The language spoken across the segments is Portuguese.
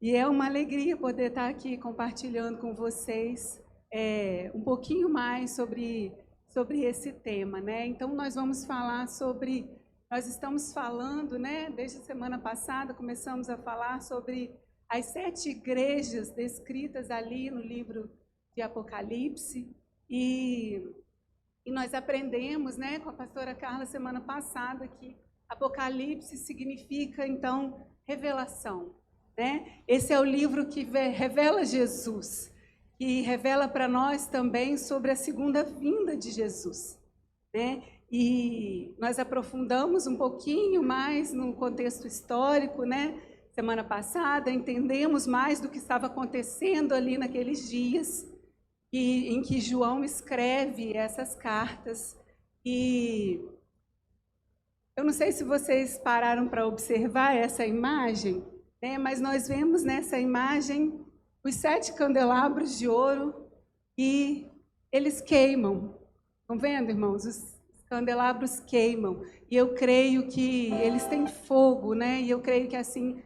E é uma alegria poder estar aqui compartilhando com vocês um pouquinho mais sobre esse tema, né? Então, nós vamos falar sobre... Nós estamos falando, né? Desde a semana passada, começamos a falar sobre as 7 igrejas descritas ali no livro de Apocalipse. E nós aprendemos, né, com a pastora Carla semana passada, que Apocalipse significa, então, revelação. Né? Esse é o livro que revela Jesus, e revela para nós também sobre a segunda vinda de Jesus. Né? E nós aprofundamos um pouquinho mais no contexto histórico, né? Semana passada, entendemos mais do que estava acontecendo ali naqueles dias, em que João escreve essas cartas. E eu não sei se vocês pararam para observar essa imagem, né? Mas nós vemos nessa imagem os 7 candelabros de ouro e eles queimam. Estão vendo, irmãos? Os candelabros queimam. E eu creio que eles têm fogo, né? E eu creio que assim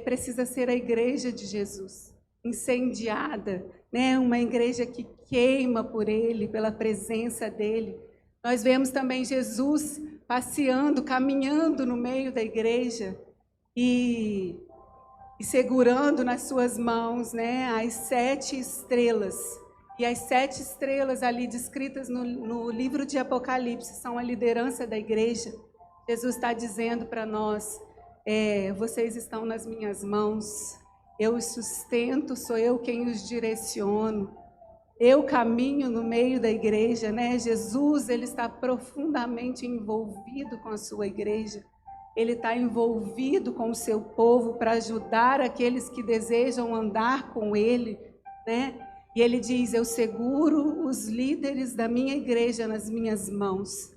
precisa ser a igreja de Jesus, incendiada, né? Uma igreja que queima por Ele, pela presença dEle. Nós vemos também Jesus passeando, caminhando no meio da igreja e segurando nas suas mãos, né, as 7 estrelas. E as 7 estrelas ali descritas no livro de Apocalipse são a liderança da igreja. Jesus está dizendo para nós, vocês estão nas minhas mãos, eu os sustento, sou eu quem os direciono. Eu caminho no meio da igreja, né? Jesus, ele está profundamente envolvido com a sua igreja. Ele está envolvido com o seu povo para ajudar aqueles que desejam andar com ele, né? E ele diz, eu seguro os líderes da minha igreja nas minhas mãos.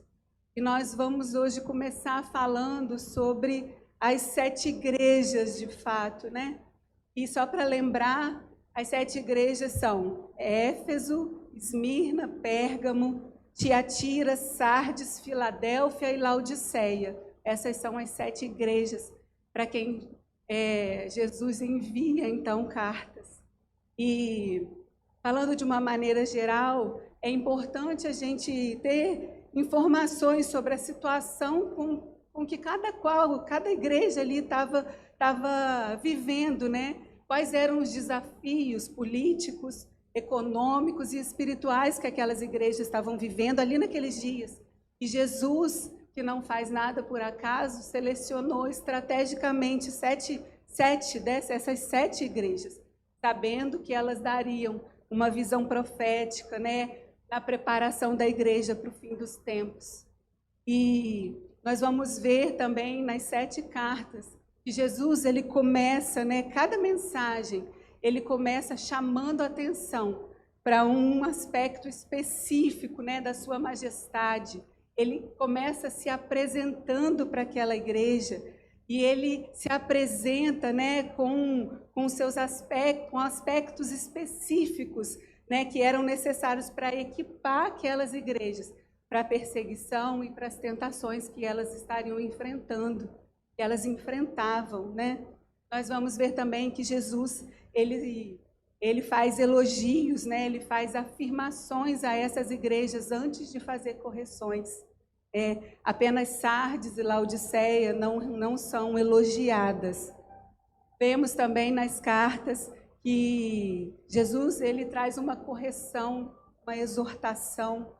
E nós vamos hoje começar falando sobre as 7 igrejas de fato, né? E só para lembrar, as 7 igrejas são Éfeso, Esmirna, Pérgamo, Tiatira, Sardes, Filadélfia e Laodiceia. Essas são as 7 igrejas para quem Jesus envia, então, cartas. E, falando de uma maneira geral, é importante a gente ter informações sobre a situação com que cada igreja ali estava vivendo, né? Quais eram os desafios políticos, econômicos e espirituais que aquelas igrejas estavam vivendo ali naqueles dias. E Jesus, que não faz nada por acaso, selecionou estrategicamente essas 7 igrejas, sabendo que elas dariam uma visão profética, né, na preparação da igreja para o fim dos tempos. E nós vamos ver também nas 7 cartas que Jesus, ele começa, né, cada mensagem, ele começa chamando a atenção para um aspecto específico, né, da sua majestade. Ele começa se apresentando para aquela igreja e ele se apresenta, né, com aspectos específicos, né, que eram necessários para equipar aquelas igrejas para a perseguição e para as tentações que elas estariam enfrentando, que elas enfrentavam, né? Nós vamos ver também que Jesus, ele faz elogios, né? Ele faz afirmações a essas igrejas antes de fazer correções. Apenas Sardes e Laodiceia não são elogiadas. Vemos também nas cartas que Jesus, ele traz uma correção, uma exortação,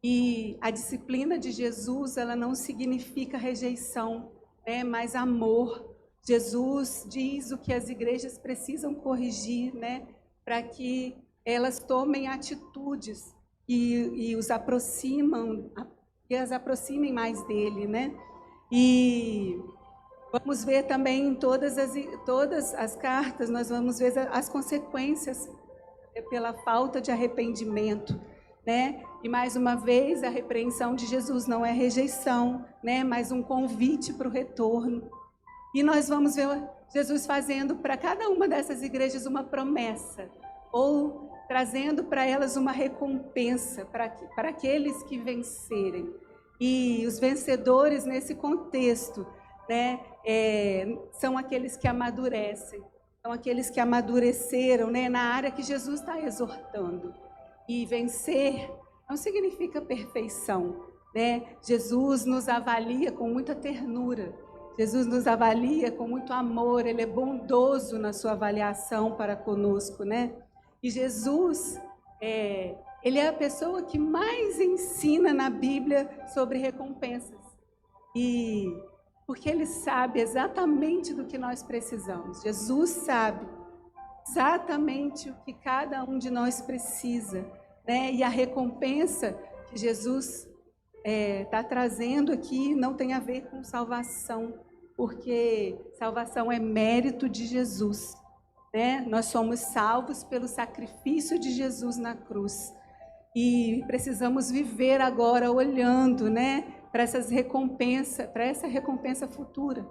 e a disciplina de Jesus, ela não significa rejeição, né, mas amor. Jesus diz o que as igrejas precisam corrigir, né, para que elas tomem atitudes e as aproximem mais dele, né? E vamos ver também em todas as cartas, nós vamos ver as consequências pela falta de arrependimento, né? E mais uma vez, a repreensão de Jesus não é rejeição, né? Mas um convite para o retorno. E nós vamos ver Jesus fazendo para cada uma dessas igrejas uma promessa, ou trazendo para elas uma recompensa para aqueles que vencerem. E os vencedores nesse contexto, né, são aqueles que amadurecem. são aqueles que amadureceram, né, na área que Jesus está exortando. E vencer não significa perfeição, né? Jesus nos avalia com muita ternura. Jesus nos avalia com muito amor, Ele é bondoso na sua avaliação para conosco, né? E Jesus, Ele é a pessoa que mais ensina na Bíblia sobre recompensas. E porque Ele sabe exatamente do que nós precisamos. Jesus sabe exatamente o que cada um de nós precisa, né? E a recompensa que Jesus está trazendo aqui não tem a ver com salvação, porque salvação é mérito de Jesus, né? Nós somos salvos pelo sacrifício de Jesus na cruz e precisamos viver agora olhando, né, para essa recompensa futura.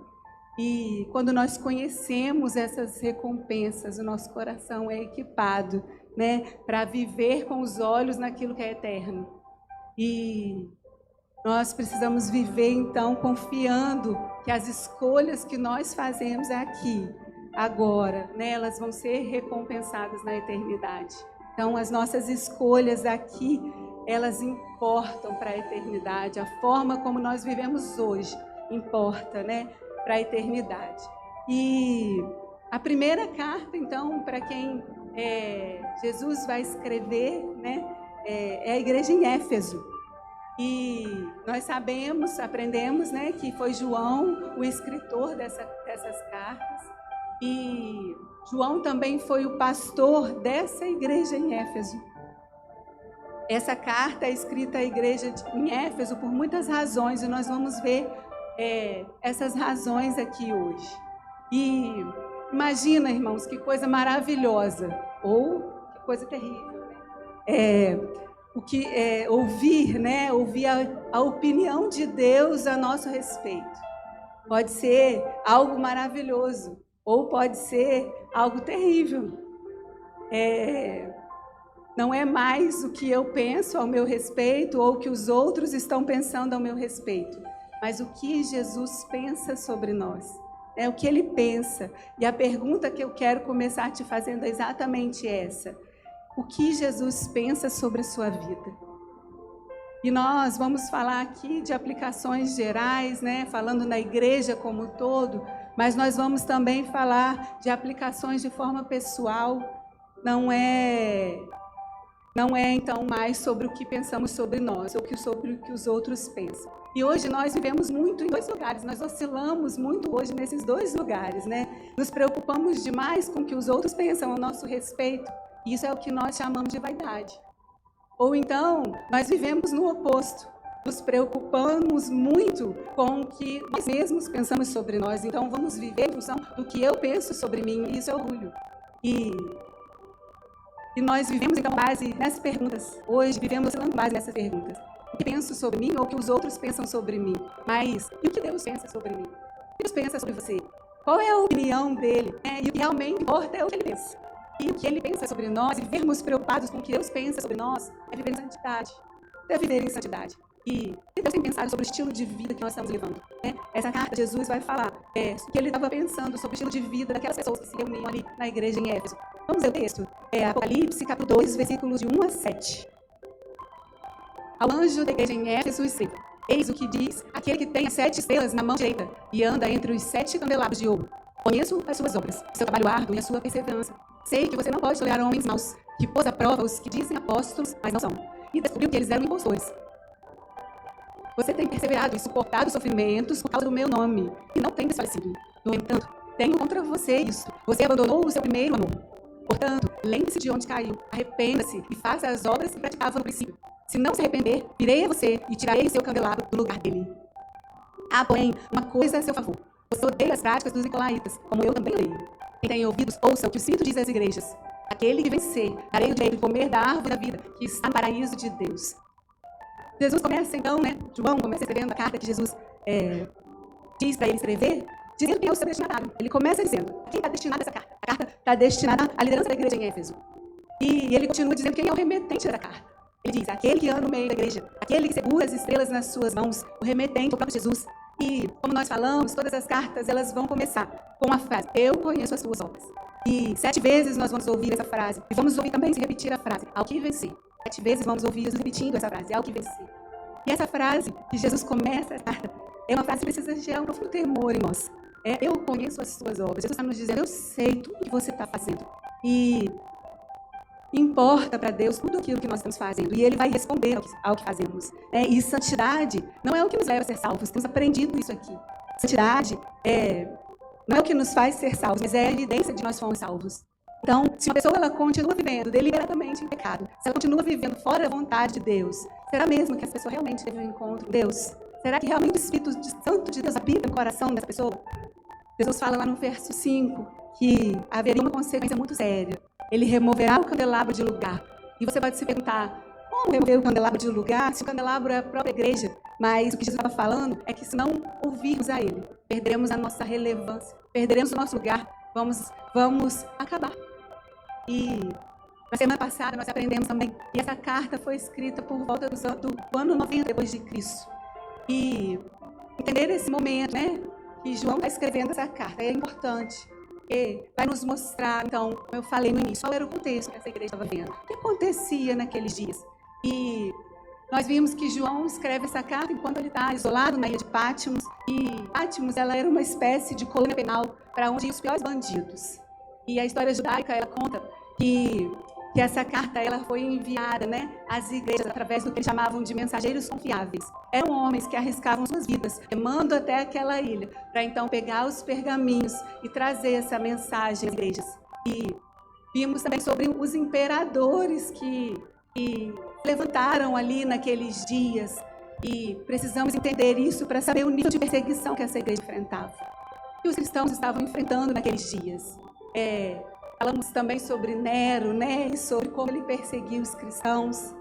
E quando nós conhecemos essas recompensas, o nosso coração é equipado, né, para viver com os olhos naquilo que é eterno. E nós precisamos viver, então, confiando que as escolhas que nós fazemos aqui, agora, né, elas vão ser recompensadas na eternidade. Então, as nossas escolhas aqui, elas importam para a eternidade. A forma como nós vivemos hoje importa, né, para a eternidade. E a primeira carta, então, para quem Jesus vai escrever, né, é a igreja em Éfeso. E nós aprendemos, né, que foi João o escritor dessas cartas. E João também foi o pastor dessa igreja em Éfeso. Essa carta é escrita à igreja em Éfeso por muitas razões, e nós vamos ver essas razões aqui hoje. E imagina, irmãos, que coisa maravilhosa, ou que coisa terrível, né? Ouvir, né? Ouvir a opinião de Deus a nosso respeito. Pode ser algo maravilhoso, ou pode ser algo terrível. Não é mais o que eu penso ao meu respeito, ou o que os outros estão pensando ao meu respeito, mas o que Jesus pensa sobre nós. O que Ele pensa. E a pergunta que eu quero começar te fazendo é exatamente essa. O que Jesus pensa sobre a sua vida? E nós vamos falar aqui de aplicações gerais, né? Falando na igreja como um todo, mas nós vamos também falar de aplicações de forma pessoal. Não é então mais sobre o que pensamos sobre nós, ou sobre o que os outros pensam. E hoje nós vivemos muito em dois lugares, nós oscilamos muito hoje nesses dois lugares, né? Nos preocupamos demais com o que os outros pensam ao nosso respeito. Isso é o que nós chamamos de vaidade. Ou então, nós vivemos no oposto. Nos preocupamos muito com o que nós mesmos pensamos sobre nós. Então, vamos viver em função do que eu penso sobre mim. E isso é orgulho. E nós vivemos, então, base nessas perguntas. Hoje, vivemos com base nessas perguntas. O que penso sobre mim ou o que os outros pensam sobre mim? Mas, e o que Deus pensa sobre mim? O que Deus pensa sobre você? Qual é a opinião dele? E o que realmente importa é o que ele pensa. E o que Ele pensa sobre nós, e vivermos preocupados com o que Deus pensa sobre nós, é viver em santidade. É viver em santidade. E o que Deus tem pensado sobre o estilo de vida que nós estamos levando? Essa carta, Jesus vai falar o que Ele estava pensando sobre o estilo de vida daquelas pessoas que se reuniam ali na igreja em Éfeso. Vamos ler o texto. Apocalipse, capítulo 2, versículos de 1 a 7. Ao anjo da igreja em Éfeso escreva: eis o que diz aquele que tem as 7 estrelas na mão direita e anda entre os 7 candelabros de ouro. Conheço as suas obras, o seu trabalho árduo e a sua perseverança. Sei que você não pode tolerar homens maus, que pôs à prova os que dizem apóstolos, mas não são, e descobriu que eles eram impostores. Você tem perseverado e suportado sofrimentos por causa do meu nome, e não tem desfalecido. No entanto, tenho contra você isto: você abandonou o seu primeiro amor. Portanto, lembre-se de onde caiu, arrependa-se e faça as obras que praticava no princípio. Se não se arrepender, virei a você e tirarei o seu candelabro do lugar dele. Há, porém, uma coisa a seu favor. Você odeia as práticas dos nicolaítas, como eu também odeio. Quem tem ouvidos, ouça o que o Espírito diz às igrejas. Aquele que vencer, darei o direito de comer da árvore da vida, que está no paraíso de Deus. Jesus começa então, né? João começa escrevendo a carta que Jesus diz para ele escrever, dizendo quem é o seu destinatário. Ele começa dizendo: quem está destinado a essa carta? A carta está destinada à liderança da igreja em Éfeso. E ele continua dizendo quem é o remetente da carta. Ele diz: aquele que anda no meio da igreja, aquele que segura as estrelas nas suas mãos, o remetente, o próprio Jesus. E, como nós falamos, todas as cartas elas vão começar com uma frase: eu conheço as suas obras. E 7 vezes nós vamos ouvir essa frase. E vamos ouvir também se repetir a frase, ao que vencer. 7 vezes vamos ouvir Jesus repetindo essa frase, ao que vencer. E essa frase que Jesus começa a carta é uma frase que precisa gerar um profundo temor em nós. Eu conheço as suas obras. Jesus está nos dizendo, eu sei tudo o que você está fazendo. E importa para Deus tudo aquilo que nós estamos fazendo. E Ele vai responder ao que fazemos. E santidade não é o que nos leva a ser salvos. Temos aprendido isso aqui. Santidade não é o que nos faz ser salvos, mas é a evidência de que nós fomos salvos. Então, se uma pessoa ela continua vivendo deliberadamente em pecado, se ela continua vivendo fora da vontade de Deus, será mesmo que essa pessoa realmente teve um encontro com Deus? Será que realmente o Espírito Santo de Deus habita no coração dessa pessoa? Jesus fala lá no verso 5 que haveria uma consequência muito séria. Ele removerá o candelabro de lugar. E você pode se perguntar, como remover o candelabro de lugar se o candelabro é a própria igreja? Mas o que Jesus estava falando é que se não ouvirmos a Ele, perderemos a nossa relevância, perderemos o nosso lugar, vamos acabar. E na semana passada nós aprendemos também que essa carta foi escrita por volta do ano 90 depois de Cristo. E entender esse momento, que João está escrevendo essa carta é importante. Porque vai nos mostrar, então, como eu falei no início, qual era o contexto que essa igreja estava vendo. O que acontecia naqueles dias. E nós vimos que João escreve essa carta enquanto ele está isolado na ilha de Patmos. E Patmos ela era uma espécie de colônia penal para onde iam os piores bandidos. E a história judaica ela conta que essa carta ela foi enviada às igrejas através do que eles chamavam de mensageiros confiáveis. Eram homens que arriscavam suas vidas, remando até aquela ilha, para então pegar os pergaminhos e trazer essa mensagem às igrejas. E vimos também sobre os imperadores que levantaram ali naqueles dias. E precisamos entender isso para saber o nível de perseguição que essa igreja enfrentava. E os cristãos estavam enfrentando naqueles dias. Falamos também sobre Nero, e sobre como ele perseguiu os cristãos.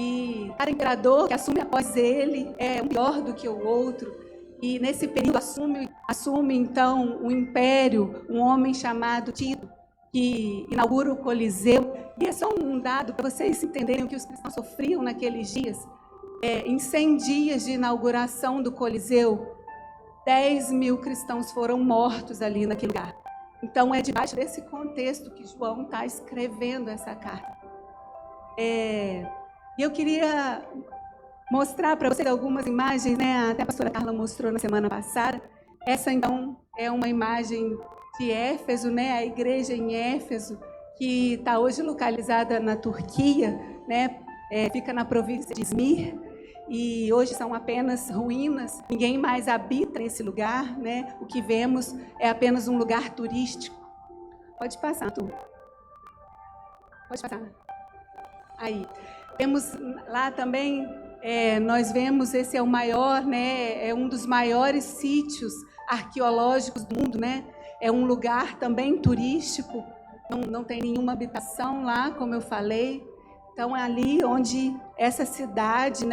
E cada imperador que assume após ele é um pior do que o outro. E nesse período assume então o império um homem chamado Tito, que inaugura o Coliseu. E é só um dado para vocês entenderem o que os cristãos sofriam naqueles dias. Em 100 dias de inauguração do Coliseu, 10.000 cristãos foram mortos ali naquele lugar. Então, é debaixo desse contexto que João está escrevendo essa carta. E eu queria mostrar para vocês algumas imagens, até a pastora Carla mostrou na semana passada. Essa, então, é uma imagem de Éfeso, a igreja em Éfeso, que está hoje localizada na Turquia, fica na província de Izmir. E hoje são apenas ruínas, ninguém mais habita nesse lugar, O que vemos é apenas um lugar turístico. Pode passar, tu. Pode passar. Aí. Temos lá também, nós vemos, esse é o maior, é um dos maiores sítios arqueológicos do mundo, É um lugar também turístico, não tem nenhuma habitação lá, como eu falei. Então, é ali onde essa cidade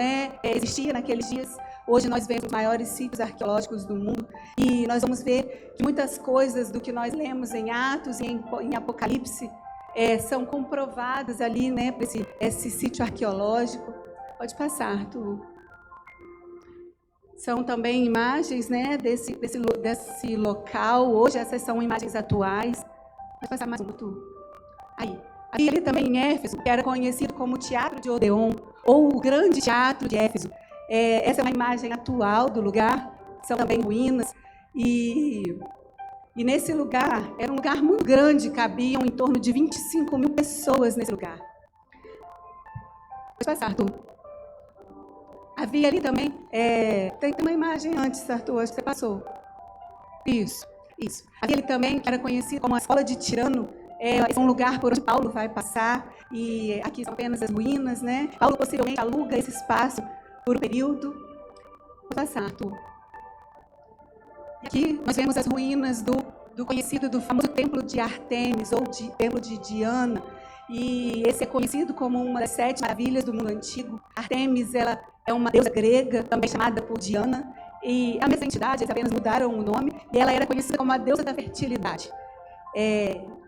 existia naqueles dias. Hoje nós vemos os maiores sítios arqueológicos do mundo e nós vamos ver que muitas coisas do que nós lemos em Atos e em Apocalipse são comprovadas ali por esse sítio arqueológico. Pode passar, tu. São também imagens desse local. Hoje essas são imagens atuais. Pode passar mais um, tu. Aí. Havia ali também em Éfeso, que era conhecido como Teatro de Odeon, ou o Grande Teatro de Éfeso. Essa é uma imagem atual do lugar, são também ruínas. E nesse lugar, era um lugar muito grande, cabiam em torno de 25.000 pessoas nesse lugar. Pode passar, Arthur. Havia ali também, tem uma imagem antes, Arthur, acho que você passou. Isso. Havia ali também, que era conhecido como a Escola de Tirano. É um lugar por onde Paulo vai passar, e aqui são apenas as ruínas, Paulo possivelmente aluga esse espaço por um período. Vou passar, Arthur. E aqui nós vemos as ruínas do conhecido, do famoso templo de Artemis, ou de templo de Diana, e esse é conhecido como uma das 7 maravilhas do mundo antigo. Artemis, ela é uma deusa grega, também chamada por Diana, e a mesma entidade, eles apenas mudaram o nome, e ela era conhecida como a deusa da fertilidade.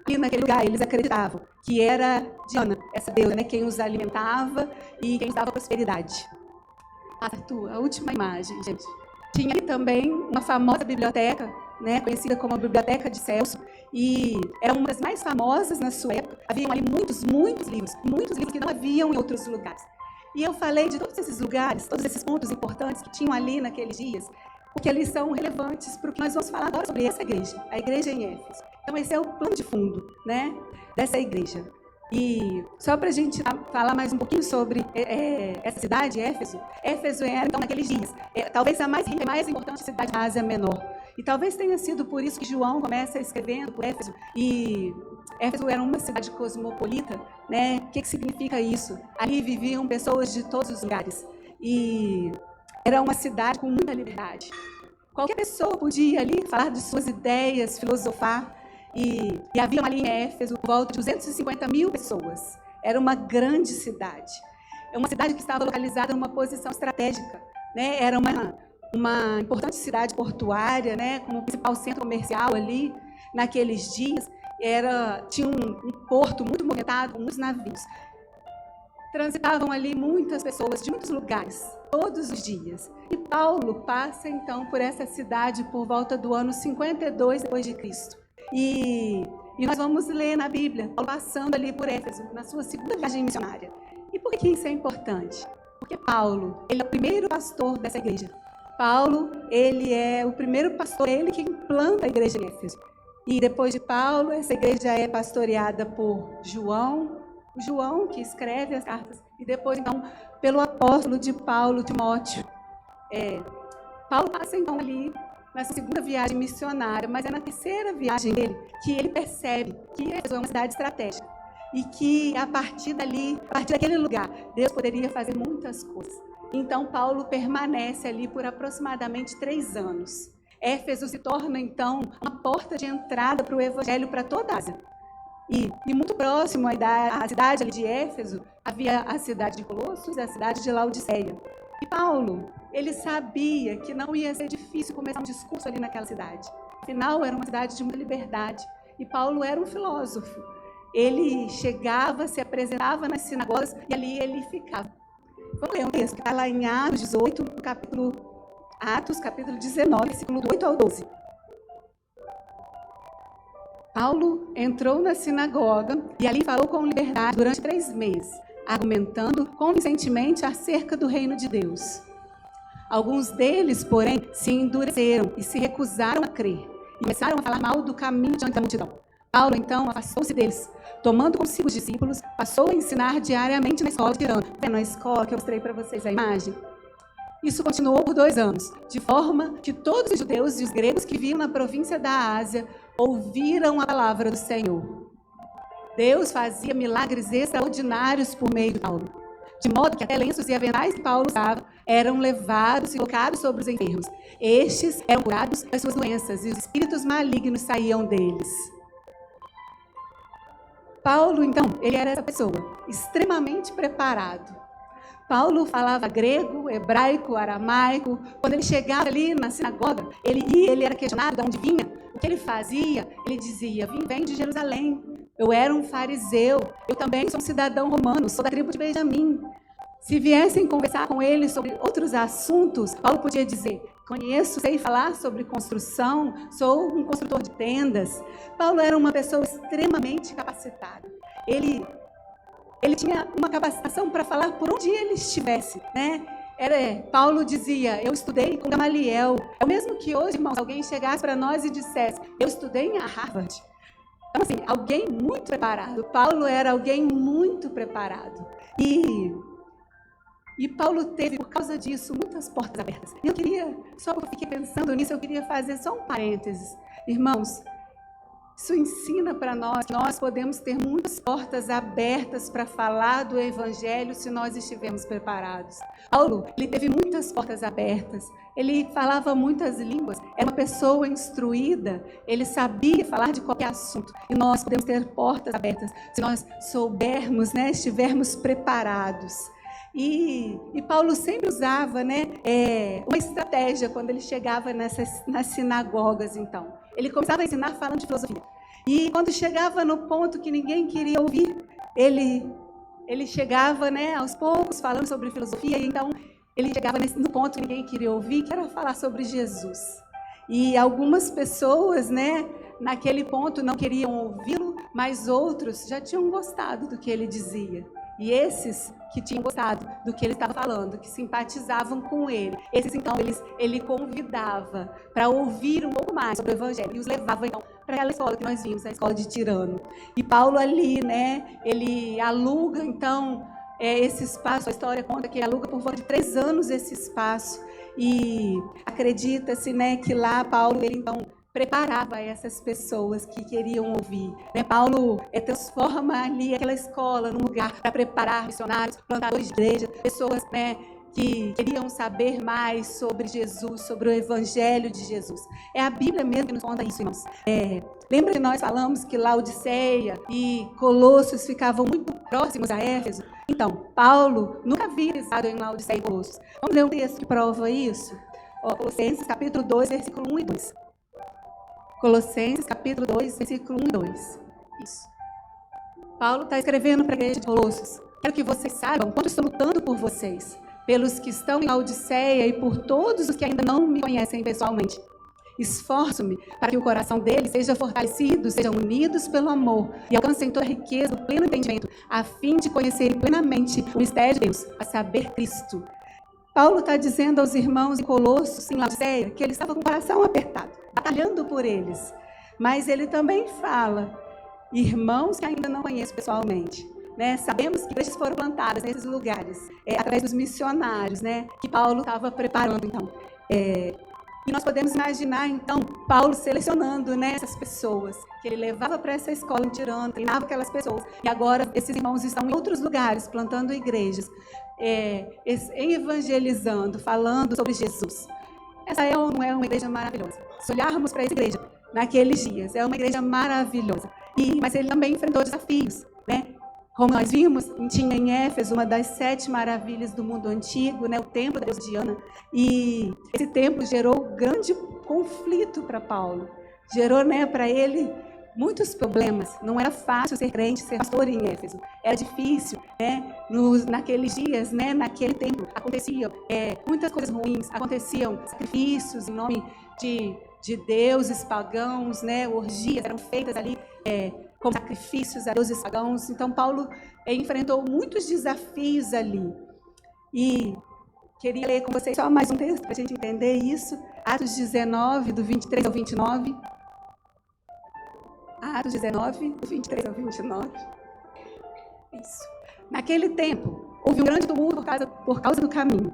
Ali naquele lugar, eles acreditavam que era Diana, essa deusa, quem os alimentava e quem os dava prosperidade. A última imagem, gente. Tinha ali também uma famosa biblioteca né, conhecida como a Biblioteca de Celso, e era uma das mais famosas na sua época. Haviam ali muitos livros que não haviam em outros lugares. E eu falei de todos esses lugares, todos esses pontos importantes que tinham ali naqueles dias, porque eles são relevantes para o que nós vamos falar agora sobre essa igreja, a igreja em Éfeso. Então, esse é o plano de fundo, né, dessa igreja. E só para a gente falar mais um pouquinho sobre essa cidade, Éfeso. Éfeso era, então, naqueles dias, talvez a mais rica e mais importante cidade da Ásia Menor. E talvez tenha sido por isso que João começa escrevendo por Éfeso. E Éfeso era uma cidade cosmopolita, né? O que significa isso? Ali viviam pessoas de todos os lugares. E era uma cidade com muita liberdade. Qualquer pessoa podia ali falar de suas ideias, filosofar. E havia ali em Éfeso por volta de 250 mil pessoas. Era uma grande cidade. É uma cidade que estava localizada numa posição estratégica, né? Era uma importante cidade portuária, né? Como principal centro comercial ali naqueles dias. Tinha um porto muito movimentado, com muitos navios. Transitavam ali muitas pessoas de muitos lugares, todos os dias. E Paulo passa, então, por essa cidade por volta do ano 52 depois de Cristo. E nós vamos ler na Bíblia, Paulo passando ali por Éfeso, na sua segunda viagem missionária. E por que isso é importante? Porque Paulo, ele é o primeiro pastor dessa igreja. Paulo, ele é o primeiro pastor, ele que implanta a igreja em Éfeso. E depois de Paulo, essa igreja é pastoreada por João, o João que escreve as cartas, e depois, então, pelo apóstolo de Paulo, Timóteo. Paulo passa, então, ali nessa segunda viagem missionária, mas é na terceira viagem dele que ele percebe que Éfeso é uma cidade estratégica e que, a partir daquele lugar, Deus poderia fazer muitas coisas. Então, Paulo permanece ali por aproximadamente 3 anos. Éfeso se torna, então, uma porta de entrada para o evangelho para toda a Ásia. E muito próximo à cidade ali de Éfeso, havia a cidade de Colossos e a cidade de Laodiceia. E Paulo, ele sabia que não ia ser difícil começar um discurso ali naquela cidade. Afinal, era uma cidade de muita liberdade. E Paulo era um filósofo. Ele chegava, se apresentava nas sinagogas e ali ele ficava. Vamos ler um texto que está lá em Atos 18, Atos, capítulo 19, versículo do 8 ao 12. Paulo entrou na sinagoga e ali falou com liberdade durante 3 meses, argumentando convincentemente acerca do reino de Deus. Alguns deles, porém, se endureceram e se recusaram a crer, e começaram a falar mal do caminho diante da multidão. Paulo, então, afastou-se deles, tomando consigo os discípulos, passou a ensinar diariamente na escola, tirando. Na escola que eu mostrei para vocês a imagem. Isso continuou por 2 anos, de forma que todos os judeus e os gregos que viviam na província da Ásia ouviram a palavra do Senhor. Deus fazia milagres extraordinários por meio de Paulo, de modo que até lenços e aventais que Paulo usava eram levados e colocados sobre os enfermos. Estes eram curados das suas doenças e os espíritos malignos saíam deles. Paulo, então, ele era essa pessoa extremamente preparado. Paulo falava grego, hebraico, aramaico. Quando ele chegava ali na sinagoga, ele era questionado de onde vinha. O que ele fazia? Ele dizia: vem de Jerusalém. Eu era um fariseu. Eu também sou um cidadão romano, sou da tribo de Benjamim. Se viessem conversar com ele sobre outros assuntos, Paulo podia dizer: sei falar sobre construção, sou um construtor de tendas. Paulo era uma pessoa extremamente capacitada. Ele tinha uma capacitação para falar por onde ele estivesse, né? Paulo dizia: eu estudei com Gamaliel. É o mesmo que hoje, irmãos, alguém chegasse para nós e dissesse: eu estudei em Harvard. Então, assim, alguém muito preparado. Paulo era alguém muito preparado. E Paulo teve, por causa disso, muitas portas abertas. E eu queria, só porque eu fiquei pensando nisso, eu queria fazer só um parênteses. Irmãos, isso ensina para nós que nós podemos ter muitas portas abertas para falar do Evangelho se nós estivermos preparados. Paulo, ele teve muitas portas abertas, ele falava muitas línguas, era uma pessoa instruída, ele sabia falar de qualquer assunto. E nós podemos ter portas abertas se nós soubermos, né, estivermos preparados. E Paulo sempre usava, né, uma estratégia quando ele chegava nas sinagogas, então. Ele começava a ensinar falando de filosofia. E quando chegava no ponto que ninguém queria ouvir, ele chegava, né, aos poucos falando sobre filosofia. E então ele chegava no ponto que ninguém queria ouvir, que era falar sobre Jesus. E algumas pessoas, né, naquele ponto não queriam ouvi-lo, mas outros já tinham gostado do que ele dizia. E esses que tinham gostado do que ele estava falando, que simpatizavam com ele, esses então ele convidava para ouvir um pouco mais sobre o Evangelho e os levava então para aquela escola que nós vimos, a escola de Tirano. E Paulo ali, né, ele aluga então esse espaço, a história conta que ele aluga por volta de 3 anos esse espaço e acredita-se, né, que lá Paulo ele então preparava essas pessoas que queriam ouvir. Né? Paulo transforma ali aquela escola num lugar para preparar missionários, plantadores de igreja, pessoas, né, que queriam saber mais sobre Jesus, sobre o Evangelho de Jesus. É a Bíblia mesmo que nos conta isso, irmãos. Lembra que nós falamos que Laodiceia e Colossos ficavam muito próximos a Éfeso? Então, Paulo nunca havia pisado em Laodiceia e Colossos. Vamos ler um texto que prova isso? Colossenses capítulo 2, versículo 1 e 2. Colossenses, capítulo 2, versículo 1 e 2. Isso. Paulo está escrevendo para a igreja de Colossos. Quero que vocês saibam quanto estou lutando por vocês, pelos que estão em Laodiceia e por todos os que ainda não me conhecem pessoalmente. Esforço-me para que o coração deles seja fortalecido, sejam unidos pelo amor e alcancem toda a riqueza do pleno entendimento, a fim de conhecerem plenamente o mistério de Deus, a saber, Cristo. Paulo está dizendo aos irmãos em Colossos, em Laodiceia, que ele estava com o coração apertado, batalhando por eles. Mas ele também fala, irmãos que ainda não conheço pessoalmente. Né? Sabemos que igrejas foram plantadas nesses lugares, através dos missionários, né? Que Paulo estava preparando, então. E nós podemos imaginar, então, Paulo selecionando, né, essas pessoas, que ele levava para essa escola em Tirano, treinava aquelas pessoas. E agora esses irmãos estão em outros lugares, plantando igrejas, evangelizando, falando sobre Jesus. Essa não é uma igreja maravilhosa? Se olharmos para essa igreja naqueles dias, é uma igreja maravilhosa. Mas ele também enfrentou desafios, né? Como nós vimos, tinha em Éfeso uma das 7 maravilhas do mundo antigo, né, o templo da deusa Diana. E esse templo gerou grande conflito para Paulo. Gerou, né, para ele muitos problemas. Não era fácil ser crente, ser pastor em Éfeso. Era difícil, né? Naqueles dias, né, naquele templo, aconteciam muitas coisas ruins. Aconteciam sacrifícios em nome de deuses pagãos, né? Orgias eram feitas ali como sacrifícios a deuses pagãos. Então, Paulo enfrentou muitos desafios ali. E queria ler com vocês só mais um texto para a gente entender isso. Atos 19, do 23 ao 29. Atos 19, do 23 ao 29. Isso. Naquele tempo, houve um grande tumulto por causa do caminho.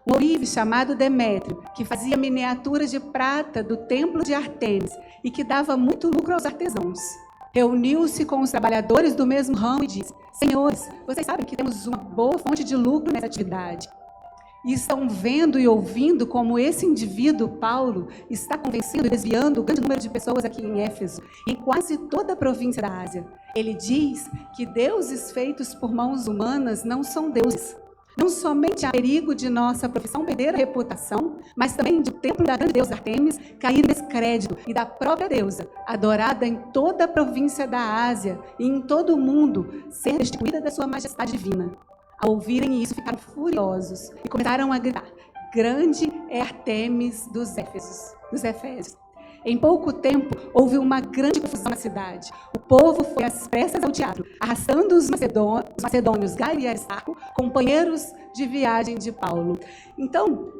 Um ourive chamado Demétrio, que fazia miniaturas de prata do templo de Ártemis e que dava muito lucro aos artesãos, reuniu-se com os trabalhadores do mesmo ramo e disse: Senhores, vocês sabem que temos uma boa fonte de lucro nessa atividade. E estão vendo e ouvindo como esse indivíduo, Paulo, está convencendo e desviando o grande número de pessoas aqui em Éfeso, em quase toda a província da Ásia. Ele diz que deuses feitos por mãos humanas não são deuses. Não somente há perigo de nossa profissão perder a reputação, mas também do templo da grande deusa Ártemis cair em descrédito e da própria deusa, adorada em toda a província da Ásia e em todo o mundo, ser destituída da sua majestade divina. Ao ouvirem isso, ficaram furiosos e começaram a gritar: grande é Ártemis dos Efésios. Em pouco tempo, houve uma grande confusão na cidade. O povo foi às pressas ao teatro, arrastando os macedônios Gaio e Aristarco, companheiros de viagem de Paulo. Então,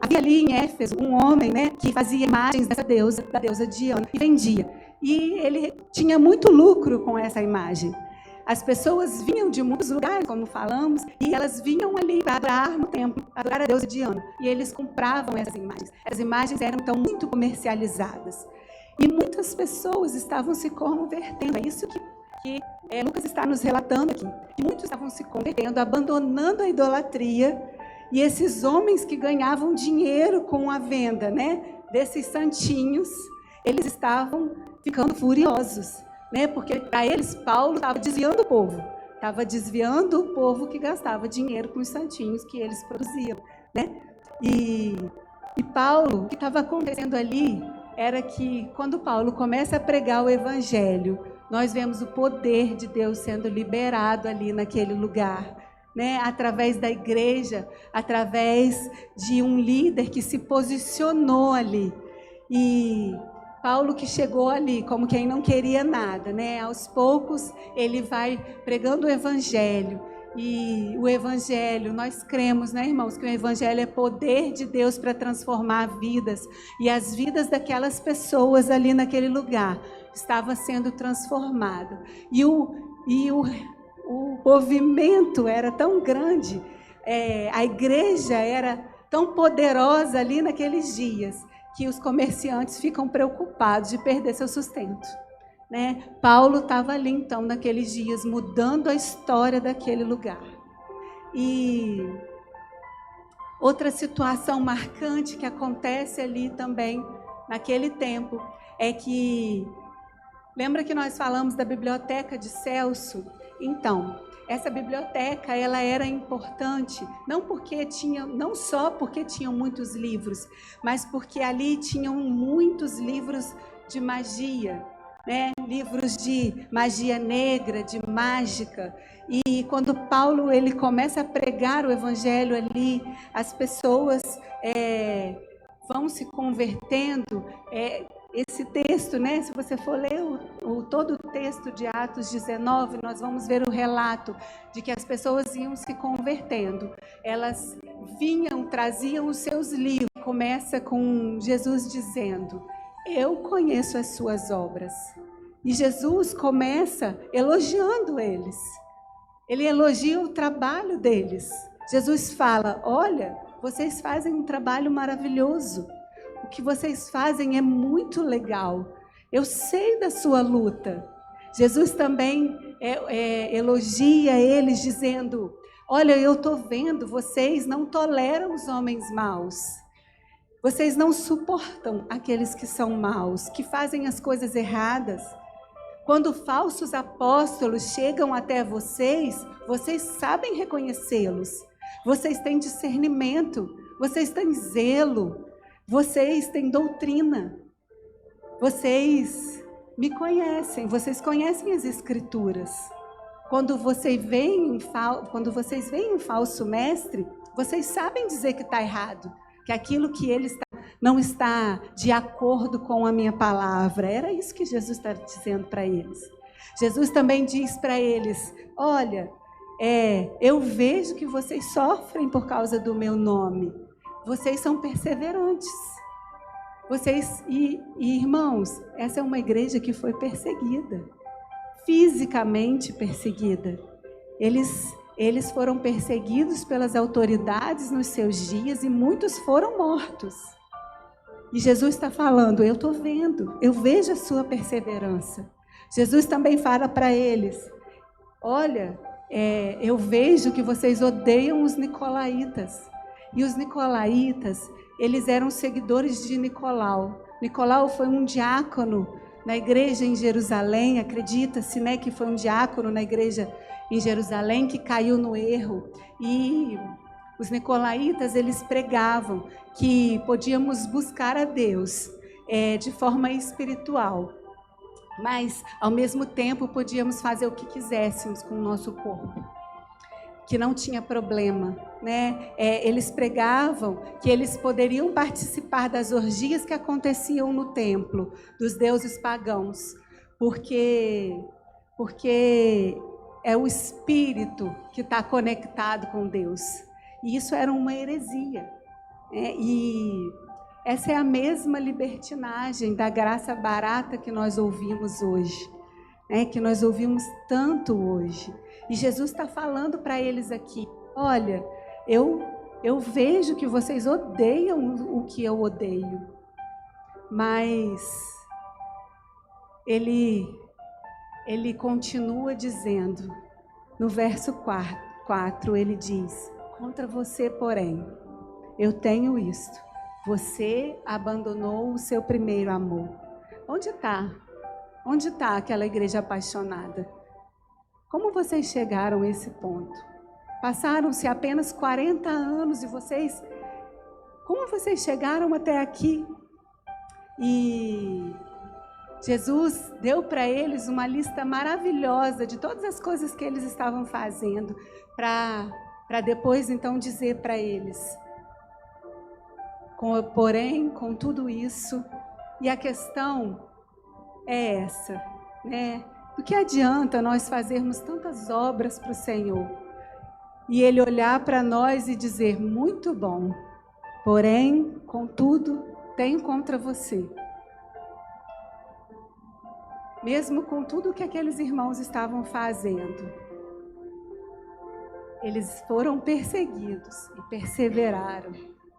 havia ali em Éfeso um homem, né, que fazia imagens dessa deusa, da deusa Diana, e vendia. E ele tinha muito lucro com essa imagem. As pessoas vinham de muitos lugares, como falamos, e elas vinham ali para adorar no templo, adorar a deusa Diana. E eles compravam essas imagens. As imagens eram, então, muito comercializadas. E muitas pessoas estavam se convertendo. É isso que Lucas está nos relatando aqui. Que muitos estavam se convertendo, abandonando a idolatria. E esses homens que ganhavam dinheiro com a venda, né, desses santinhos, eles estavam ficando furiosos. Né? Porque para eles, Paulo estava desviando o povo. Estava desviando o povo que gastava dinheiro com os santinhos que eles produziam. Né? E Paulo, o que estava acontecendo ali era que quando Paulo começa a pregar o evangelho, nós vemos o poder de Deus sendo liberado ali naquele lugar. né, através da igreja, através de um líder que se posicionou ali. E Paulo, que chegou ali como quem não queria nada, né? Aos poucos ele vai pregando o evangelho. E o evangelho, nós cremos, né, irmãos, que o evangelho é poder de Deus para transformar vidas. E as vidas daquelas pessoas ali naquele lugar estava sendo transformada. E o movimento era tão grande, a igreja era tão poderosa ali naqueles dias, que os comerciantes ficam preocupados de perder seu sustento, né? Paulo estava ali então naqueles dias mudando a história daquele lugar. E outra situação marcante que acontece ali também naquele tempo é que, lembra que nós falamos da biblioteca de Celso? Então, essa biblioteca, ela era importante, não só porque tinham muitos livros, mas porque ali tinham muitos livros de magia, né? Livros de magia negra, de mágica. E quando Paulo ele começa a pregar o evangelho ali, as pessoas vão se convertendo. Esse texto, né? Se você for ler todo o texto de Atos 19, nós vamos ver o relato de que as pessoas iam se convertendo. Elas traziam os seus livros. Começa com Jesus dizendo: eu conheço as suas obras. E Jesus começa elogiando eles. Ele elogia o trabalho deles. Jesus fala: olha, vocês fazem um trabalho maravilhoso. O que vocês fazem é muito legal. Eu sei da sua luta. Jesus também elogia eles dizendo: olha, eu estou vendo, vocês não toleram os homens maus. Vocês não suportam aqueles que são maus, que fazem as coisas erradas. Quando falsos apóstolos chegam até vocês, vocês sabem reconhecê-los. Vocês têm discernimento, vocês têm zelo. Vocês têm doutrina, vocês me conhecem, vocês conhecem as Escrituras. Quando vocês veem um falso mestre, vocês sabem dizer que está errado, que aquilo que ele não está de acordo com a minha palavra. Era isso que Jesus está dizendo para eles. Jesus também diz para eles: olha, eu vejo que vocês sofrem por causa do meu nome. Vocês são perseverantes. Irmãos, essa é uma igreja que foi perseguida, fisicamente perseguida. Eles foram perseguidos pelas autoridades nos seus dias e muitos foram mortos. E Jesus está falando: eu estou vendo, eu vejo a sua perseverança. Jesus também fala para eles: olha, eu vejo que vocês odeiam os nicolaítas. E os nicolaítas, eles eram seguidores de Nicolau. Nicolau foi um diácono na igreja em Jerusalém. Acredita-se, né, que foi um diácono na igreja em Jerusalém que caiu no erro. E os nicolaítas, eles pregavam que podíamos buscar a Deus de forma espiritual, mas ao mesmo tempo podíamos fazer o que quiséssemos com o nosso corpo, que não tinha problema, né? Eles pregavam que eles poderiam participar das orgias que aconteciam no templo dos deuses pagãos, porque é o espírito que está conectado com Deus. E isso era uma heresia, né? E essa é a mesma libertinagem da graça barata que nós ouvimos hoje, né? Que nós ouvimos tanto hoje. E Jesus está falando para eles aqui: olha, eu vejo que vocês odeiam o que eu odeio, mas ele continua dizendo, no verso 4, ele diz: contra você, porém, eu tenho isto: você abandonou o seu primeiro amor. Onde está? Onde está aquela igreja apaixonada? Como vocês chegaram a esse ponto? Passaram-se apenas 40 anos e como vocês chegaram até aqui? E Jesus deu para eles uma lista maravilhosa de todas as coisas que eles estavam fazendo, para depois então dizer para eles. Porém, com tudo isso, e a questão é essa, né? Do que adianta nós fazermos tantas obras para o Senhor e Ele olhar para nós e dizer, muito bom, porém, contudo, tenho contra você. Mesmo com tudo que aqueles irmãos estavam fazendo, eles foram perseguidos e perseveraram.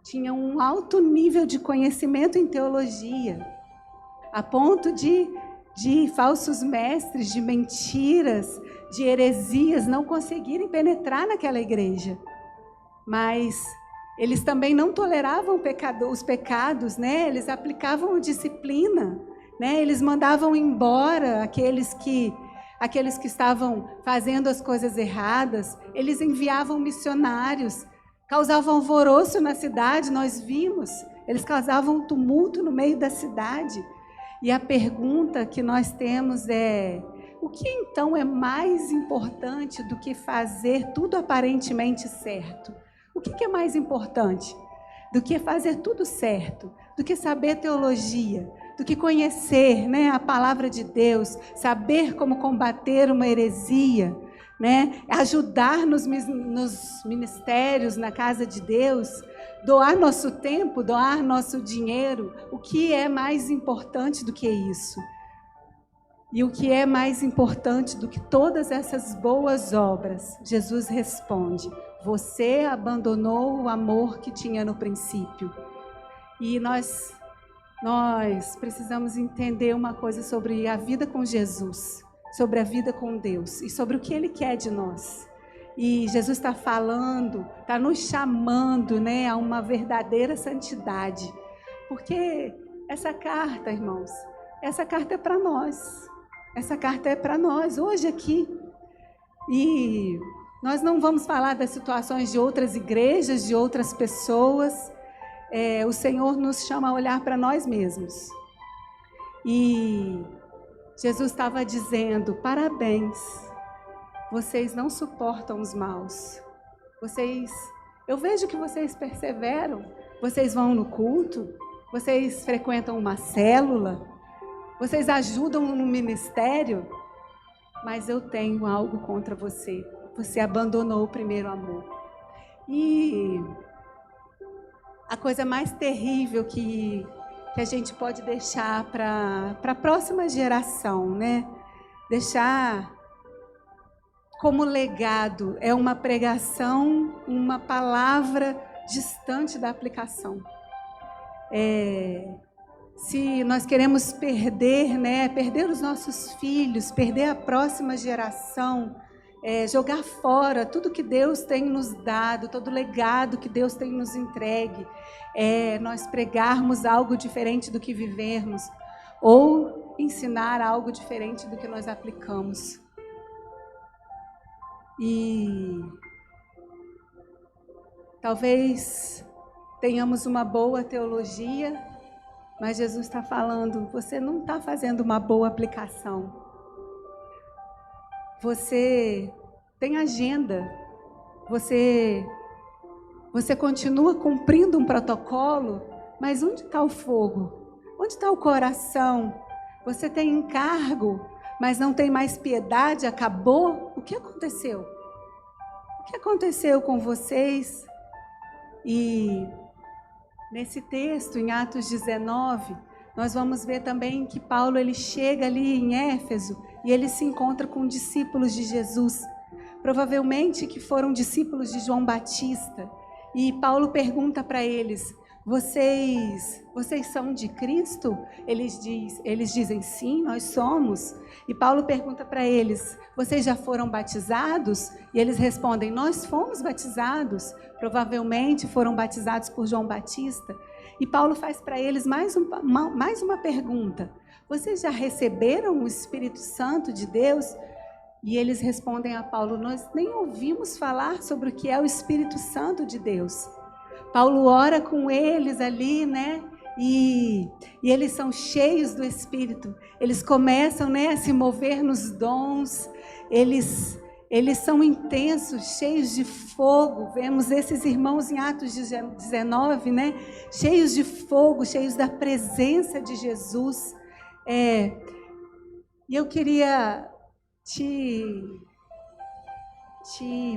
Tinham um alto nível de conhecimento em teologia, a ponto de falsos mestres, de mentiras, de heresias não conseguirem penetrar naquela igreja. Mas eles também não toleravam os pecados, né? Eles aplicavam a disciplina, né? Eles mandavam embora aqueles que estavam fazendo as coisas erradas. Eles enviavam missionários, causavam alvoroço na cidade, nós vimos. Eles causavam um tumulto no meio da cidade. E a pergunta que nós temos é: o que então é mais importante do que fazer tudo aparentemente certo? O que é mais importante do que fazer tudo certo? Do que saber teologia? Do que conhecer, né, a palavra de Deus? Saber como combater uma heresia? Né? Ajudar nos ministérios, na casa de Deus? Doar nosso tempo, doar nosso dinheiro? O que é mais importante do que isso? E o que é mais importante do que todas essas boas obras? Jesus responde: você abandonou o amor que tinha no princípio. E nós precisamos entender uma coisa sobre a vida com Jesus, sobre a vida com Deus e sobre o que Ele quer de nós. E Jesus está falando, está nos chamando, né, a uma verdadeira santidade. Porque essa carta, irmãos, essa carta é para nós. Essa carta é para nós, hoje aqui. E nós não vamos falar das situações de outras igrejas, de outras pessoas. O Senhor nos chama a olhar para nós mesmos. E Jesus estava dizendo: parabéns, vocês não suportam os maus. Eu vejo que vocês perseveram, vocês vão no culto, vocês frequentam uma célula, vocês ajudam no ministério, mas eu tenho algo contra você. Você abandonou o primeiro amor. E a coisa mais terrível que a gente pode deixar para a próxima geração, né? Deixar como legado é uma pregação, uma palavra distante da aplicação. Se nós queremos perder, né? Perder os nossos filhos, perder a próxima geração, jogar fora tudo que Deus tem nos dado, todo o legado que Deus tem nos entregue, nós pregarmos algo diferente do que vivemos, ou ensinar algo diferente do que nós aplicamos. E talvez tenhamos uma boa teologia, mas Jesus está falando, você não está fazendo uma boa aplicação. Você tem agenda, você continua cumprindo um protocolo, mas onde está o fogo? Onde está o coração? Você tem encargo, mas não tem mais piedade, acabou? O que aconteceu? O que aconteceu com vocês? E nesse texto, em Atos 19, nós vamos ver também que Paulo ele chega ali em Éfeso e ele se encontra com discípulos de Jesus, provavelmente que foram discípulos de João Batista. E Paulo pergunta para eles: vocês são de Cristo? Eles dizem: sim, nós somos. E Paulo pergunta para eles: vocês já foram batizados? E eles respondem: nós fomos batizados. Provavelmente foram batizados por João Batista. E Paulo faz para eles mais uma pergunta: vocês já receberam o Espírito Santo de Deus? E eles respondem a Paulo: nós nem ouvimos falar sobre o que é o Espírito Santo de Deus. Paulo ora com eles ali, né? e eles são cheios do Espírito. Eles começam, né, a se mover nos dons. Eles são intensos, cheios de fogo. Vemos esses irmãos em Atos 19, né? Cheios de fogo, cheios da presença de Jesus. E eu queria te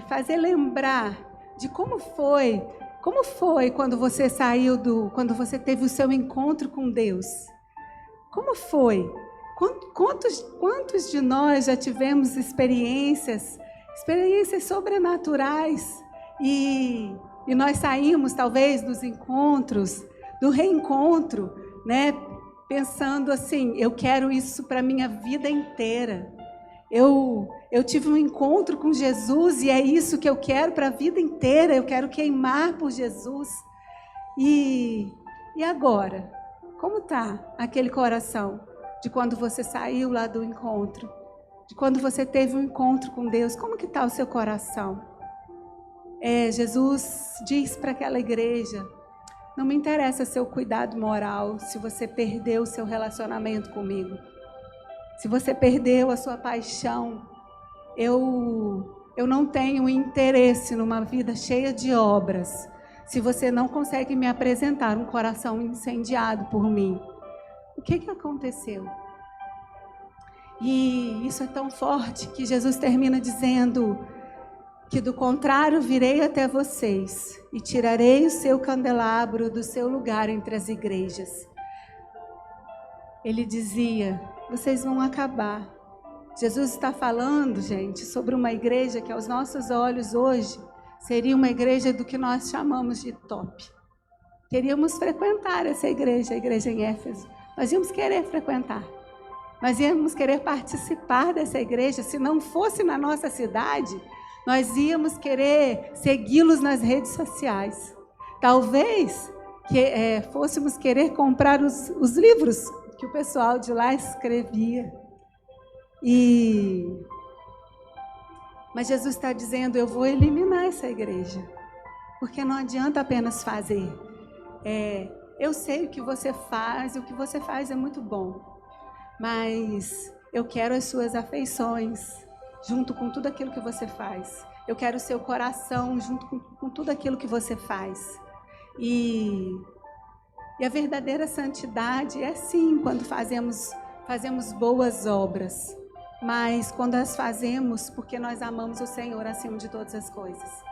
fazer lembrar de como foi quando você quando você teve o seu encontro com Deus. Como foi? Quantos de nós já tivemos experiências sobrenaturais e nós saímos talvez dos encontros, do reencontro, né? Pensando assim, eu quero isso para minha vida inteira. Eu tive um encontro com Jesus e é isso que eu quero para a vida inteira. Eu quero queimar por Jesus. E agora? Como está aquele coração de quando você saiu lá do encontro? De quando você teve um encontro com Deus? Como que está o seu coração? Jesus diz para aquela igreja: não me interessa seu cuidado moral se você perdeu o seu relacionamento comigo. Se você perdeu a sua paixão, eu não tenho interesse numa vida cheia de obras, se você não consegue me apresentar um coração incendiado por mim. O que aconteceu? E isso é tão forte que Jesus termina dizendo que do contrário virei até vocês e tirarei o seu candelabro do seu lugar entre as igrejas. Ele dizia: vocês vão acabar. Jesus está falando, gente, sobre uma igreja que aos nossos olhos hoje seria uma igreja do que nós chamamos de top. Queríamos frequentar essa igreja, a igreja em Éfeso. Nós íamos querer frequentar. Nós íamos querer participar dessa igreja. Se não fosse na nossa cidade, nós íamos querer segui-los nas redes sociais. Talvez fôssemos querer comprar os livros que o pessoal de lá escrevia. Mas Jesus está dizendo: eu vou eliminar essa igreja, porque não adianta apenas fazer. Eu sei o que você faz, e o que você faz é muito bom, mas eu quero as suas afeições junto com tudo aquilo que você faz. Eu quero o seu coração junto com tudo aquilo que você faz. E a verdadeira santidade é sim quando fazemos boas obras, mas quando as fazemos porque nós amamos o Senhor acima de todas as coisas.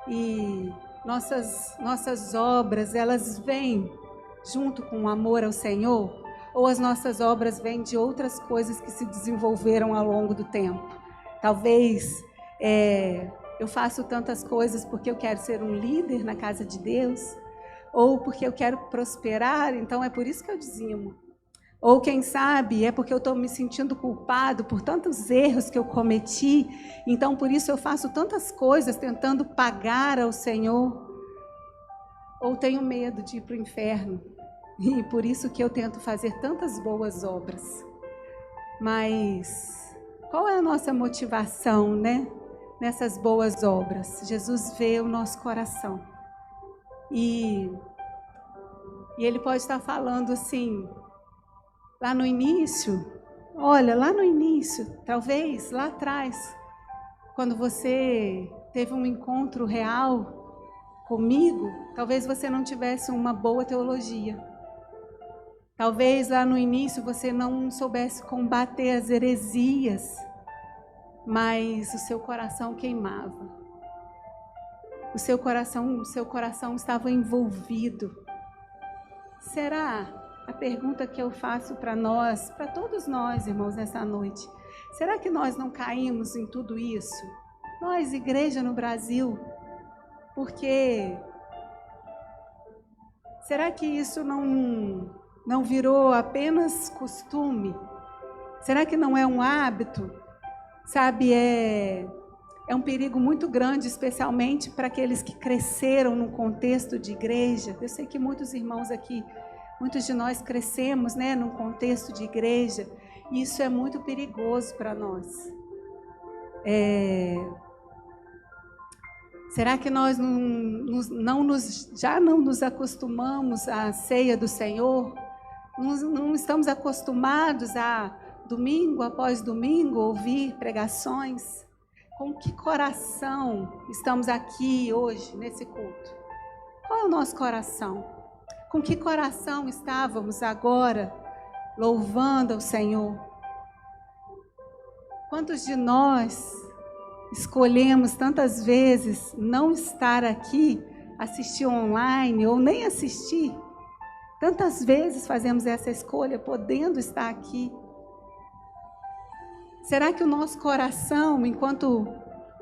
E nossas obras, elas vêm junto com o amor ao Senhor, ou as nossas obras vêm de outras coisas que se desenvolveram ao longo do tempo? Talvez eu faço tantas coisas porque eu quero ser um líder na casa de Deus, ou porque eu quero prosperar, então é por isso que eu dizimo. Ou quem sabe é porque eu estou me sentindo culpado por tantos erros que eu cometi, então por isso eu faço tantas coisas tentando pagar ao Senhor. Ou tenho medo de ir para o inferno, e por isso que eu tento fazer tantas boas obras. Mas qual é a nossa motivação, né? Nessas boas obras? Jesus vê o nosso coração. E Ele pode estar falando assim, lá no início, talvez lá atrás, quando você teve um encontro real comigo, talvez você não tivesse uma boa teologia. Talvez lá no início você não soubesse combater as heresias, mas o seu coração queimava. O seu coração estava envolvido. Será? A pergunta que eu faço para nós, para todos nós, irmãos, nessa noite. Será que nós não caímos em tudo isso? Nós, igreja no Brasil, porque será que isso não virou apenas costume? Será que não é um hábito? Sabe, é um perigo muito grande, especialmente para aqueles que cresceram num contexto de igreja. Eu sei que muitos irmãos aqui, muitos de nós crescemos, né, num contexto de igreja, e isso é muito perigoso para nós. Será que nós já não nos acostumamos à ceia do Senhor? Não estamos acostumados a, domingo após domingo, ouvir pregações? Com que coração estamos aqui hoje, nesse culto? Qual é o nosso coração? Com que coração estávamos agora louvando ao Senhor? Quantos de nós escolhemos tantas vezes não estar aqui, assistir online ou nem assistir? Tantas vezes fazemos essa escolha, podendo estar aqui. Será que o nosso coração, enquanto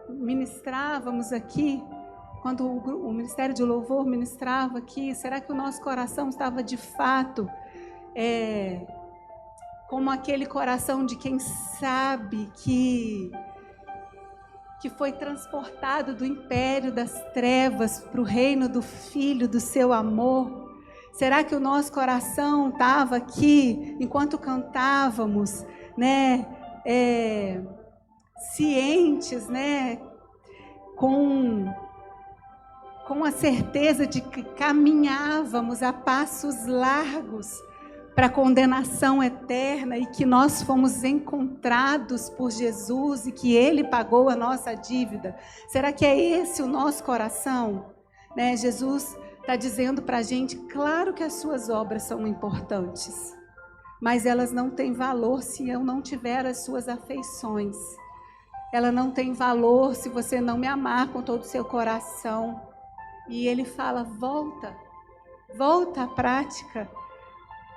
ministrávamos aqui, quando o Ministério de Louvor ministrava aqui, será que o nosso coração estava de fato como aquele coração de quem sabe que foi transportado do império das trevas para o reino do Filho, do seu amor? Será que o nosso coração estava aqui, enquanto cantávamos, né, cientes, né, com a certeza de que caminhávamos a passos largos para a condenação eterna e que nós fomos encontrados por Jesus e que Ele pagou a nossa dívida? Será que é esse o nosso coração? Né? Jesus está dizendo para a gente, claro que as suas obras são importantes, mas elas não têm valor se eu não tiver as suas afeições. Ela não tem valor se você não me amar com todo o seu coração. E Ele fala, volta à prática.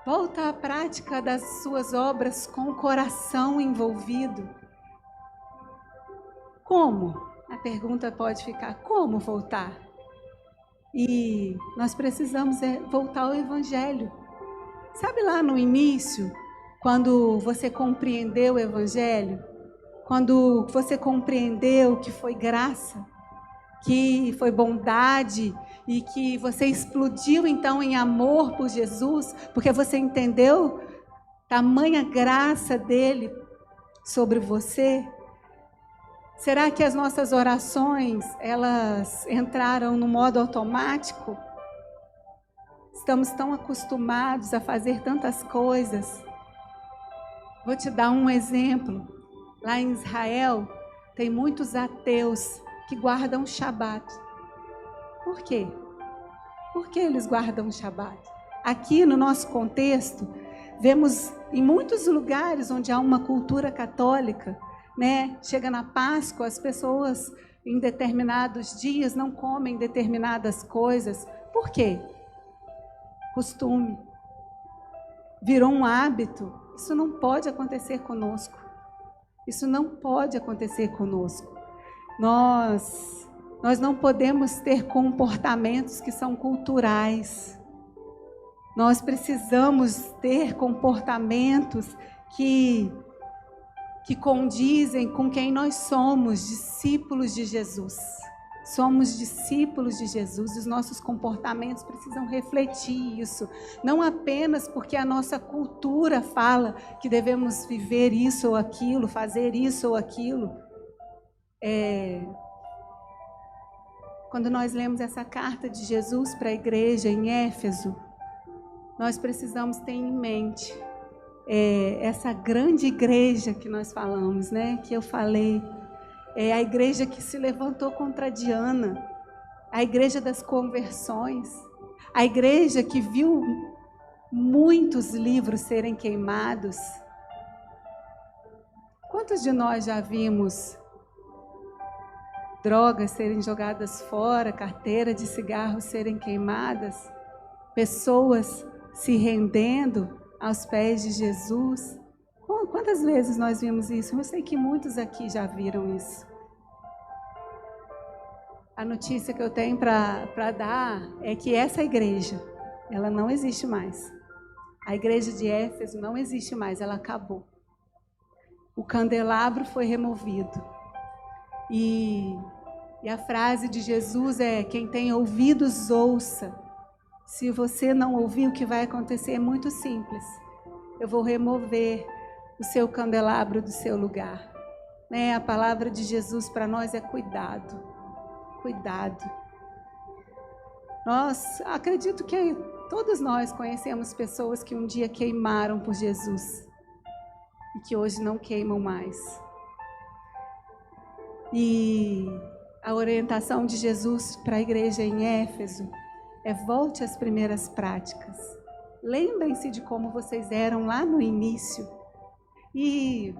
Volta à prática das suas obras com o coração envolvido. Como? A pergunta pode ficar, como voltar? E nós precisamos voltar ao Evangelho. Sabe lá no início, quando você compreendeu o Evangelho? Quando você compreendeu que foi graça, que foi bondade e que você explodiu então em amor por Jesus, porque você entendeu tamanha graça dele sobre você? Será que as nossas orações, elas entraram no modo automático? Estamos tão acostumados a fazer tantas coisas. Vou te dar um exemplo. Lá em Israel, tem muitos ateus que guardam o Shabat. Por quê? Por que eles guardam o Shabat? Aqui no nosso contexto, vemos em muitos lugares onde há uma cultura católica, né? Chega na Páscoa, as pessoas em determinados dias não comem determinadas coisas. Por quê? Costume. Virou um hábito. Isso não pode acontecer conosco. Isso não pode acontecer conosco. Nós não podemos ter comportamentos que são culturais. Nós precisamos ter comportamentos que condizem com quem nós somos, discípulos de Jesus. Somos discípulos de Jesus, os nossos comportamentos precisam refletir isso. Não apenas porque a nossa cultura fala que devemos viver isso ou aquilo, fazer isso ou aquilo. Quando nós lemos essa carta de Jesus para a igreja em Éfeso, nós precisamos ter em mente essa grande igreja que nós falamos, né? Que eu falei, a igreja que se levantou contra Diana, a igreja das conversões, a igreja que viu muitos livros serem queimados. Quantos de nós já vimos drogas serem jogadas fora, carteira de cigarros serem queimadas, pessoas se rendendo aos pés de Jesus? Quantas vezes nós vimos isso? Eu sei que muitos aqui já viram isso. A notícia que eu tenho para dar é que essa igreja, ela não existe mais. A igreja de Éfeso não existe mais, ela acabou. O candelabro foi removido. E a frase de Jesus é: quem tem ouvidos, ouça. Se você não ouvir, o que vai acontecer é muito simples. Eu vou remover o seu candelabro do seu lugar. A palavra de Jesus para nós é cuidado. cuidado. Acredito que todos nós conhecemos pessoas que um dia queimaram por Jesus e que hoje não queimam mais. E a orientação de Jesus para a igreja em Éfeso é: volte às primeiras práticas. Lembrem-se de como vocês eram lá no início. E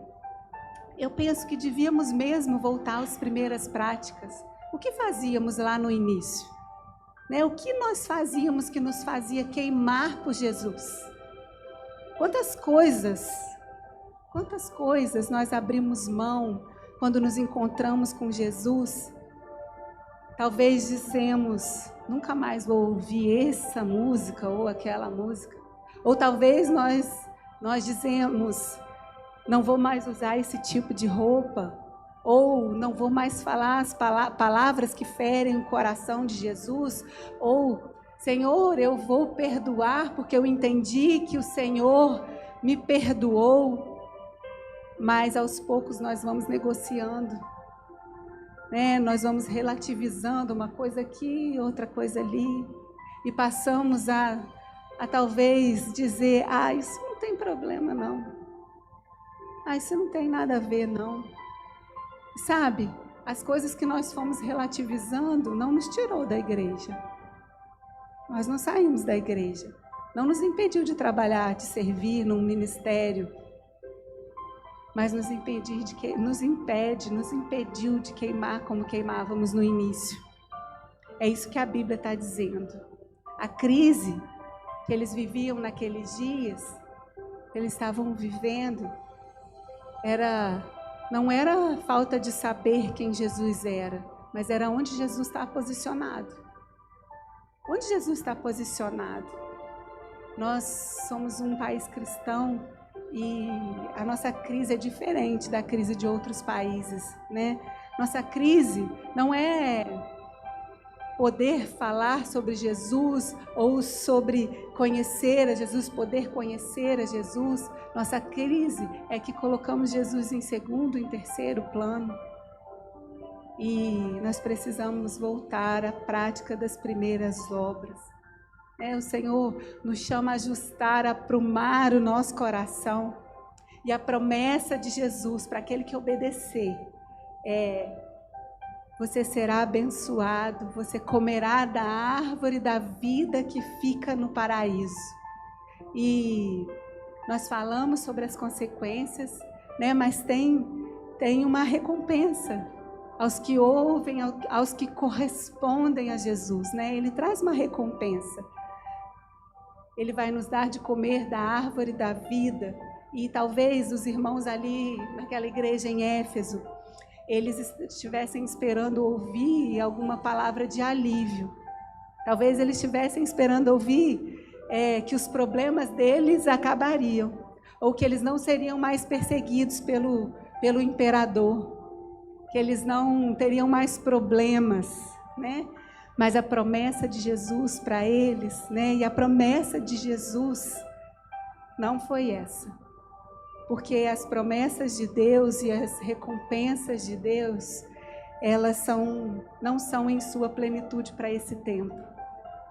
eu penso que devíamos mesmo voltar às primeiras práticas. O que fazíamos lá no início? O que nós fazíamos que nos fazia queimar por Jesus? Quantas coisas nós abrimos mão quando nos encontramos com Jesus? Talvez dissemos: nunca mais vou ouvir essa música ou aquela música. Ou talvez nós dizemos: não vou mais usar esse tipo de roupa. Ou não vou mais falar as palavras que ferem o coração de Jesus. Ou: Senhor, eu vou perdoar porque eu entendi que o Senhor me perdoou. Mas aos poucos nós vamos negociando, nós vamos relativizando uma coisa aqui, outra coisa ali, e passamos a talvez dizer: isso não tem problema não, isso não tem nada a ver não. Sabe, as coisas que nós fomos relativizando não nos tirou da igreja. Nós não saímos da igreja, não nos impediu de trabalhar, de servir num ministério, mas nos impediu de queimar como queimávamos no início. É isso que a Bíblia está dizendo. A crise que eles viviam naqueles dias, que eles estavam vivendo, não era falta de saber quem Jesus era, mas era onde Jesus está posicionado. Onde Jesus está posicionado? Nós somos um país cristão, e a nossa crise é diferente da crise de outros países, Nossa crise não é poder falar sobre Jesus ou sobre conhecer a Jesus, poder conhecer a Jesus. Nossa crise é que colocamos Jesus em segundo, em terceiro plano. E nós precisamos voltar à prática das primeiras obras. O Senhor nos chama a ajustar, a aprumar o nosso coração. E a promessa de Jesus para aquele que obedecer é: você será abençoado, você comerá da árvore da vida que fica no paraíso. E nós falamos sobre as consequências, mas tem uma recompensa aos que ouvem, aos que correspondem a Jesus, Ele traz uma recompensa. Ele vai nos dar de comer da árvore da vida. E talvez os irmãos ali naquela igreja em Éfeso, eles estivessem esperando ouvir alguma palavra de alívio. Talvez eles estivessem esperando ouvir que os problemas deles acabariam, ou que eles não seriam mais perseguidos pelo imperador, que eles não teriam mais problemas, Mas a promessa de Jesus para eles, e a promessa de Jesus não foi essa. Porque as promessas de Deus e as recompensas de Deus, elas não são em sua plenitude para esse tempo.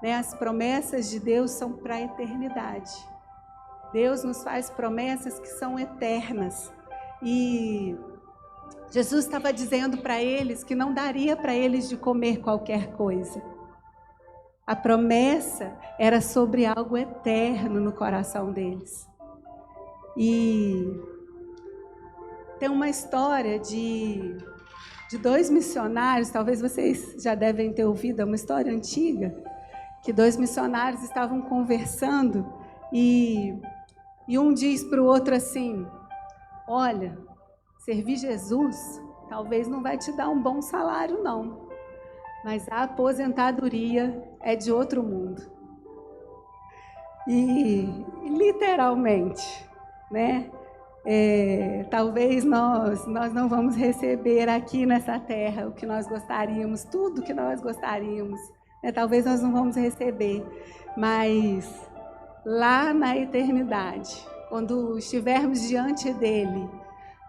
As promessas de Deus são para a eternidade. Deus nos faz promessas que são eternas. E Jesus estava dizendo para eles que não daria para eles de comer qualquer coisa. A promessa era sobre algo eterno no coração deles. E tem uma história de 2 missionários, talvez vocês já devem ter ouvido, é uma história antiga, que 2 missionários estavam conversando e um diz para o outro assim: olha, servir Jesus talvez não vai te dar um bom salário não, mas a aposentadoria é de outro mundo. E literalmente, talvez nós não vamos receber aqui nessa terra o que nós gostaríamos, tudo que nós gostaríamos, talvez nós não vamos receber, mas lá na eternidade, quando estivermos diante dele,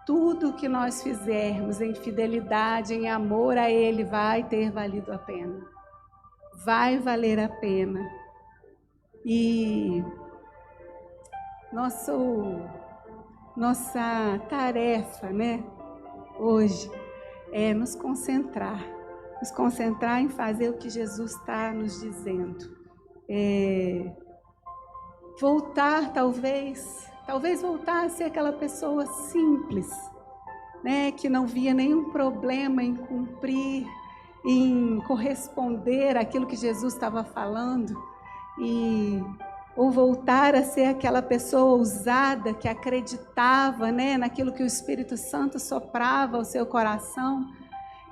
tudo que nós fizermos em fidelidade, em amor a Ele, vai ter valido a pena. Vai valer a pena. E nossa tarefa, né, hoje, é nos concentrar em fazer o que Jesus está nos dizendo. Voltar, talvez voltar a ser aquela pessoa simples, né, que não via nenhum problema em cumprir, em corresponder àquilo que Jesus estava falando, ou voltar a ser aquela pessoa ousada que acreditava, né, naquilo que o Espírito Santo soprava ao seu coração,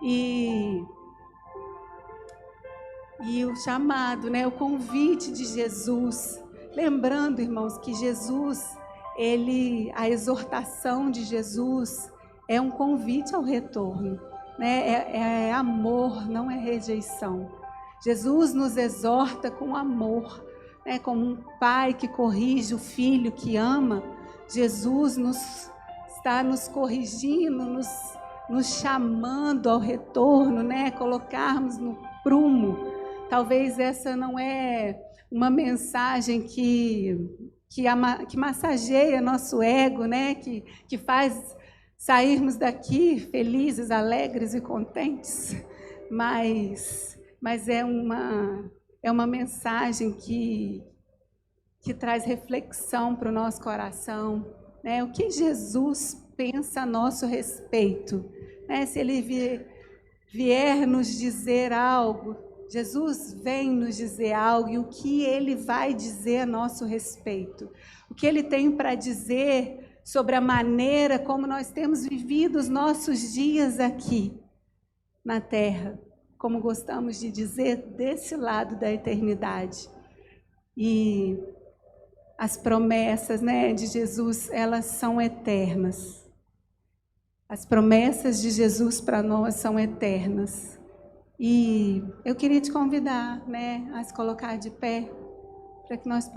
e o chamado, né, o convite de Jesus. Lembrando, irmãos, que Jesus, a exortação de Jesus é um convite ao retorno, né? É amor, não é rejeição. Jesus nos exorta com amor, né? Como um pai que corrige o filho que ama. Jesus está nos corrigindo, nos chamando ao retorno, né? Colocarmos no prumo. Talvez essa não é uma mensagem que massageia nosso ego, né? Que faz sairmos daqui felizes, alegres e contentes, mas é uma mensagem que traz reflexão para o nosso coração, né? O que Jesus pensa a nosso respeito, né? Se Ele vier nos dizer algo, Jesus vem nos dizer algo, e o que Ele vai dizer a nosso respeito, o que Ele tem para dizer sobre a maneira como nós temos vivido os nossos dias aqui na terra, como gostamos de dizer, desse lado da eternidade. E as promessas, né, de Jesus, elas são eternas. As promessas de Jesus para nós são eternas. E eu queria te convidar, né, a se colocar de pé, para que nós